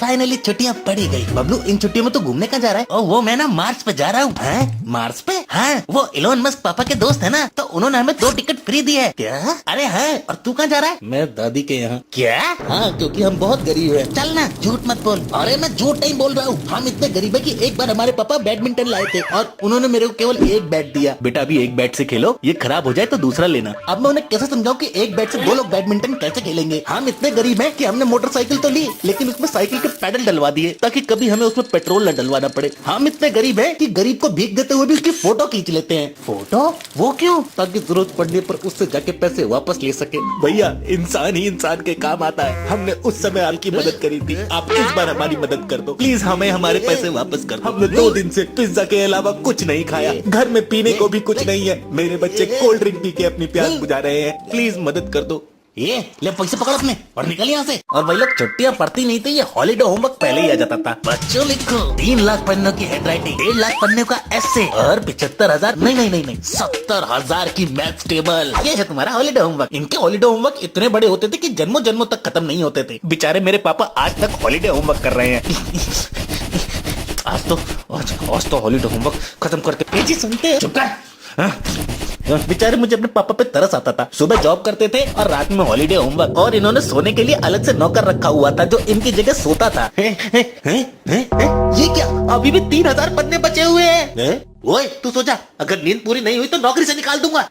Finally छुट्टियां पड़ी गई। बबलू इन छुट्टियों में तो घूमने का जा रहा है? और वो मैं ना मार्स पे जा रहा हूँ। मार्स पे? हाँ, वो इलोन मस्क पापा के दोस्त है ना, तो उन्होंने हमें 2 टिकट फ्री दी है। क्या? अरे हाँ, और तू कहाँ जा रहा है? मैं दादी के यहाँ। क्या? हाँ, क्योंकि हम बहुत गरीब है। चल ना, झूठ मत बोल। अरे मैं झूठ नहीं बोल रहा हूँ, हम इतने गरीब है कि एक बार हमारे पापा बैडमिंटन लाए थे और उन्होंने मेरे को केवल 1 बैट दिया। बेटा अभी 1 बैट से खेलो, ये खराब हो जाए तो दूसरा लेना। अब मैं उन्हें कैसे समझाऊं कि 1 बैट से 2 लोग बैडमिंटन कैसे खेलेंगे? हम इतने गरीब हैं कि हमने मोटरसाइकिल तो ली, लेकिन उसमें साइकिल के पैडल डलवा दिए ताकि कभी हमें उसमें पेट्रोल न डलवाना पड़े। हम इतने गरीब हैं कि गरीब को भीख देते हुए भी उसकी फोटो खींच लेते हैं। फोटो? वो क्यों? ताकि जरूरत पड़ने पर उससे जाके पैसे वापस ले सके। भैया, इंसान ही इंसान के काम आता है। हमने उस समय आपकी मदद करी थी, आप इस बार हमारी मदद कर दो प्लीज, हमें हमारे पैसे वापस कर दो। हमने 2 दिन से पिज्जा के अलावा कुछ नहीं खाया, घर में पीने को भी कुछ नहीं है। मेरे बच्चे कोल्ड ड्रिंक पी के अपनी प्यास बुझा रहे हैं, प्लीज मदद कर दो। ये ले पैसे पकड़ अपने और निकल यहाँ से। और वही लोग छुट्टियां पढ़ती नहीं थी, ये हॉलीडे होमवर्क पहले ही आ जाता था। बच्चों लिखो 3 लाख पन्नों की हैंडराइटिंग, 1.5 लाख पन्नों का एसे और 75,000 नहीं 70,000 की मैथ्स टेबल। ये है तुम्हारा हॉलीडे होमवर्क। इनके हॉलीडे होमवर्क इतने बड़े होते थे कि जन्मों जन्मों तक खत्म नहीं होते थे। बेचारे मेरे पापा आज तक हॉलीडे होमवर्क कर रहे हैं। आज तो हॉलीडे होमवर्क खत्म करके जी सुनते हैं। चुप कर। बेचारे मुझे अपने पापा पे तरस आता था। सुबह जॉब करते थे और रात में हॉलीडे होमवर्क, और इन्होंने सोने के लिए अलग से नौकर रखा हुआ था जो इनकी जगह सोता था। ये क्या? अभी भी 3,000 पन्ने बचे हुए हैं। ओए तू सो जा, अगर नींद पूरी नहीं हुई तो नौकरी से निकाल दूंगा।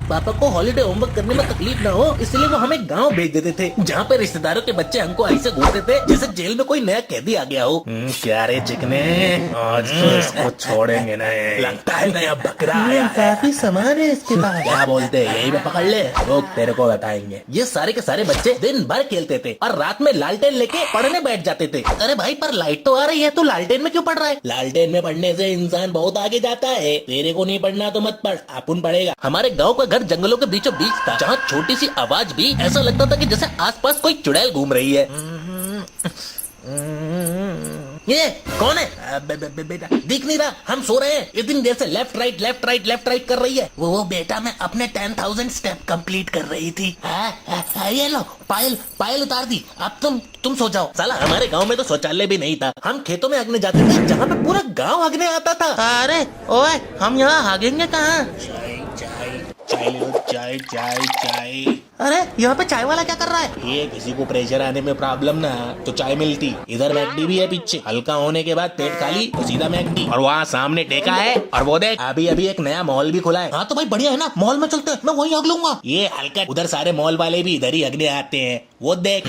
पापा को हॉलीडे होमवर्क करने में तकलीफ ना हो, इसलिए वो हमें गांव भेज देते थे, जहाँ पे रिश्तेदारों के बच्चे हमको ऐसे घूरते थे जैसे जेल में कोई नया कैदी आ गया हो। क्या रे चिकने, आज तो इसको छोड़ेंगे नहीं। लगता है नया बकरा आया है। काफी सामान है इसके पास। क्या बोलते हैं, यही पे पकड़ ले, लोग तेरे को बताएंगे। ये सारे के सारे बच्चे दिन भर खेलते थे और रात में लालटेन लेके पढ़ने बैठ जाते थे। अरे भाई, पर लाइट तो आ रही है, तो लालटेन में क्यों पढ़ रहा है? लालटेन में पढ़ने से इंसान बहुत आगे जाता है। तेरे को नहीं पढ़ना तो मत पढ़, अपन पढ़ेगा। हमारे गाँव का घर जंगलों के बीचों बीच था, जहाँ छोटी सी आवाज भी ऐसा लगता था कि जैसे आसपास कोई चुड़ैल घूम रही है। ये कौन है? बेटा दिख नहीं रहा, हम सो रहे हैं। इतनी देर से लेफ्ट राइट कर रही है। वो बेटा, मैं अपने 10,000 स्टेप कंप्लीट कर रही थी। ये लो पायल उतार दी। अब तुम सो जाओ। साला हमारे गांव में तो शौचालय भी नहीं था। हम खेतों में हगने जाते थे, जहाँ पे पूरा गांव हगने आता था। अरे ओए, हम यहाँ हगेंगे कहाँ? चाय। अरे यहाँ पे चाय वाला क्या कर रहा है? ये किसी को प्रेशर आने में प्रॉब्लम ना तो चाय मिलती। इधर मैकडी भी है पीछे, हल्का होने के बाद पेट खाली तो सीधा मैकडी। और वहाँ सामने टेका है, और वो देख अभी एक नया मॉल भी खुला है। हाँ तो भाई बढ़िया है ना, मॉल में चलते हैं, मैं वहीं हग लूंगा। ये हल्का उधर सारे मॉल वाले भी इधर ही हगने आते हैं, वो देख।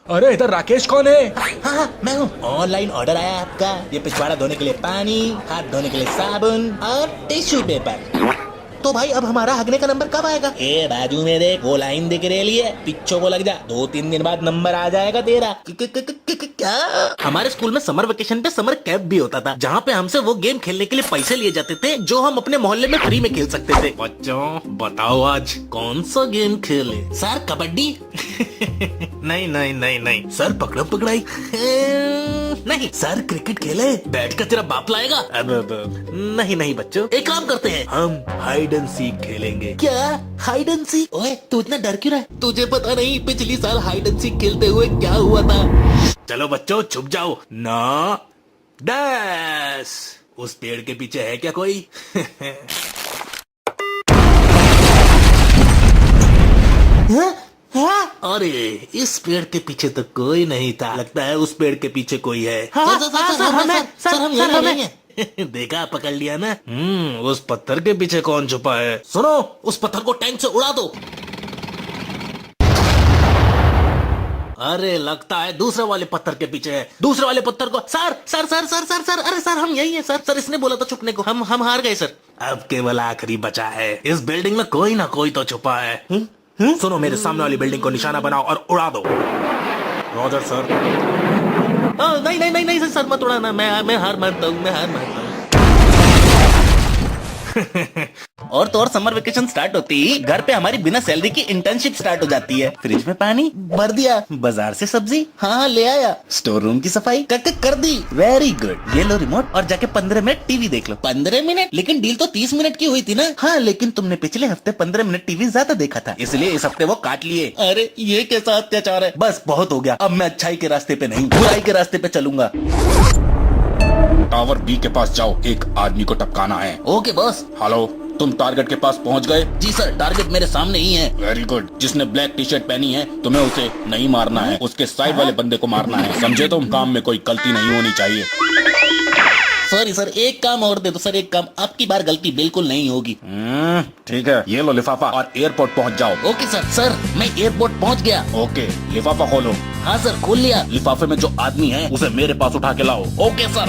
अरे इधर राकेश कौन है? हाँ, मैं हूँ। ऑनलाइन ऑर्डर आया आपका। ये पिछवाड़ा धोने के लिए पानी, हाथ धोने के लिए साबुन और टिश्यू पेपर। तो भाई अब हमारा हगने का नंबर कब आएगा? ए बाजू में देख, वो लाइन दिख रही है, पिछो को लग जा, 2-3 दिन बाद नंबर आ जाएगा तेरा। क्या? हमारे स्कूल में समर वेकेशन पे समर कैंप भी होता था, जहाँ पे हमसे वो गेम खेलने के लिए पैसे लिए जाते थे जो हम अपने मोहल्ले में फ्री में खेल सकते थे। बच्चों बताओ आज कौन सा गेम खेले? सर कबड्डी। नहीं सर पकड़म पकड़ाई। नहीं सर क्रिकेट खेले, बैट का तेरा बाप लाएगा। नहीं बच्चों, एक काम करते हैं, हम हाइड एंड सीक खेलेंगे। क्या हाइड एंड सीक? ओए तू इतना डर क्यों रहा है? तुझे पता नहीं पिछली साल हाइड एंड सीक खेलते हुए क्या हुआ था? चलो बच्चों छुप जाओ ना। डैश, उस पेड़ के पीछे है क्या कोई? अरे इस पेड़ के पीछे तो कोई नहीं था, लगता है उस पेड़ के पीछे कोई है। सर हम यहाँ नहीं है। देखा, पकड़ लिया ना। उस पत्थर के पीछे कौन छुपा है? सुनो, उस पत्थर को टैंक से उड़ा दो। अरे लगता है दूसरे वाले पत्थर के पीछे है। दूसरे वाले पत्थर को सर। अरे सर हम यही है सर इसने बोला था छुपने को, हम हार गए सर। अब केवल आखिरी बचा है, इस बिल्डिंग में कोई ना कोई तो छुपा है। सुनो, मेरे सामने वाली बिल्डिंग को निशाना बनाओ और उड़ा दो। Roger sir. नहीं सर मत उड़ाना, मैं हार मानता हूँ। और तो और समर वेकेशन स्टार्ट होती ही घर पे हमारी बिना सैलरी की इंटर्नशिप स्टार्ट हो जाती है। फ्रिज में पानी भर दिया, बाजार से सब्जी हाँ ले आया, स्टोर रूम की सफाई कर दी। वेरी गुड, ये लो रिमोट और जाके 15 मिनट टीवी देख लो। 15 मिनट? लेकिन डील तो 30 मिनट की हुई थी ना। हाँ लेकिन तुमने पिछले हफ्ते 15 मिनट टीवी ज्यादा देखा था, इसलिए इस हफ्ते वो काट लिए। अरे ये कैसा अत्याचार है। बस बहुत हो गया, अब मैं अच्छाई के रास्ते पे नहीं बुराई के रास्ते पे चलूंगा। टावर बी के पास जाओ, एक आदमी को टपकाना है। Okay boss. हेलो, तुम टारगेट के पास पहुंच गए? जी सर, टारगेट मेरे सामने ही है। Very good. जिसने ब्लैक टी शर्ट पहनी है तुम्हें उसे नहीं मारना है, उसके साइड वाले बंदे को मारना है, समझे तुम? काम में कोई गलती नहीं होनी चाहिए। सॉरी सर, एक काम और दे दो सर, एक काम। आपकी बार गलती बिल्कुल नहीं होगी। ठीक है, ये लो लिफाफा और एयरपोर्ट पहुंच जाओ। Okay sir. सर मैं एयरपोर्ट पहुंच गया। ओके, लिफाफा खोलो। हाँ सर खोल लिया। लिफाफे में जो आदमी है उसे मेरे पास उठा के लाओ। Okay sir.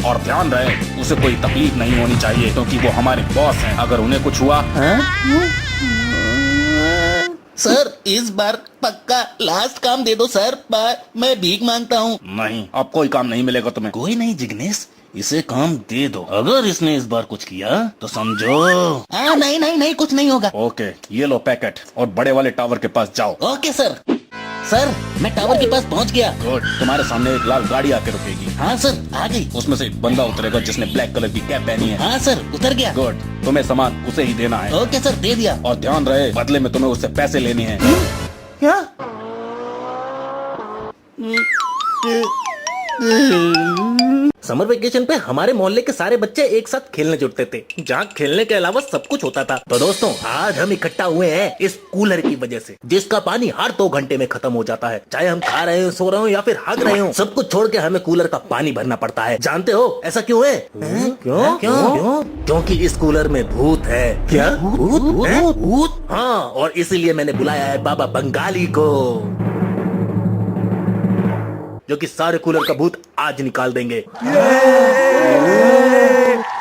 और ध्यान रहे उसे कोई तकलीफ नहीं होनी चाहिए, क्योंकि वो हमारे बॉस हैं। अगर उन्हें कुछ हुआ सर इस बार पक्का लास्ट काम दे दो सर, मैं भीख मांगता हूँ। नहीं, अब कोई काम नहीं मिलेगा तुम्हें। कोई नहीं जिग्नेश, इसे काम दे दो। अगर इसने इस बार कुछ किया तो समझो। नहीं नहीं नहीं, कुछ नहीं होगा। ओके, ये लो पैकेट और बड़े वाले टावर के पास जाओ। Okay sir. सर मैं टावर के पास पहुंच गया। गुड। तुम्हारे सामने एक लाल गाड़ी आके रुकेगी। हाँ सर आ गई। उसमें से एक बंदा उतरेगा जिसने ब्लैक कलर की कैप पहनी है। हाँ सर उतर गया। गुड, तुम्हें सामान उसे ही देना है। ओके सर दे दिया। और ध्यान रहे बदले में तुम्हें उससे पैसे लेने हैं। क्या? समर वेकेशन पे हमारे मोहल्ले के सारे बच्चे एक साथ खेलने जुटते थे, जहाँ खेलने के अलावा सब कुछ होता था। तो दोस्तों आज हम इकट्ठा हुए हैं इस कूलर की वजह से, जिसका पानी हर 2 घंटे में खत्म हो जाता है। चाहे हम खा रहे हो, सो रहे हो या फिर हग रहे हो, सब कुछ छोड़ के हमें कूलर का पानी भरना पड़ता है। जानते हो ऐसा क्यों है? क्यों? क्यों? क्योंकि इस कूलर में भूत है। क्या भूत? हाँ, और इसीलिए मैंने बुलाया है बाबा बंगाली को, जो कि सारे कूलर का भूत आज निकाल देंगे।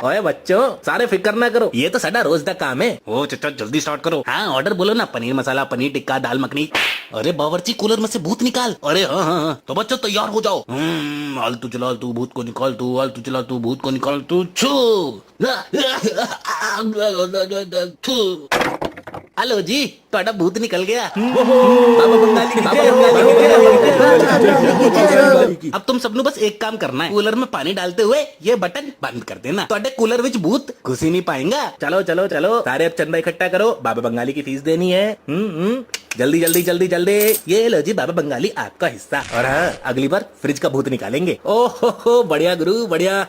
ओए बच्चों, सारे फिक्र ना करो, ये तो साडा रोज का काम है। ओ चचा जल्दी स्टार्ट करो। हाँ ऑर्डर बोलो ना, पनीर मसाला, पनीर टिक्का, दाल मखनी। अरे बावर्ची कूलर में से भूत निकाल। अरे हाँ हाँ हाँ, तो बच्चों तैयार हो जाओ। आलतू चला तू भूत को निकाल, तू आलतू चला तू भूत को निकाल, तू छू। हेलो जी, ਤੁਹਾਡਾ भूत निकल गया। बाबा बंगाली, अब तुम सबनों बस एक काम करना है, कूलर में पानी डालते हुए ये बटन बंद कर देना। ਤੁਹਾਡੇ कूलर विच भूत घुस ही नहीं पाएगा। चलो चलो चलो, सारे अब चंदा इकट्ठा करो, बाबा बंगाली की फीस देनी है। जल्दी जल्दी जल्दी जल्दी। ये लो जी बाबा बंगाली, आपका हिस्सा। और हाँ, अगली बार फ्रिज का भूत निकालेंगे। ओहो बढ़िया गुरु बढ़िया।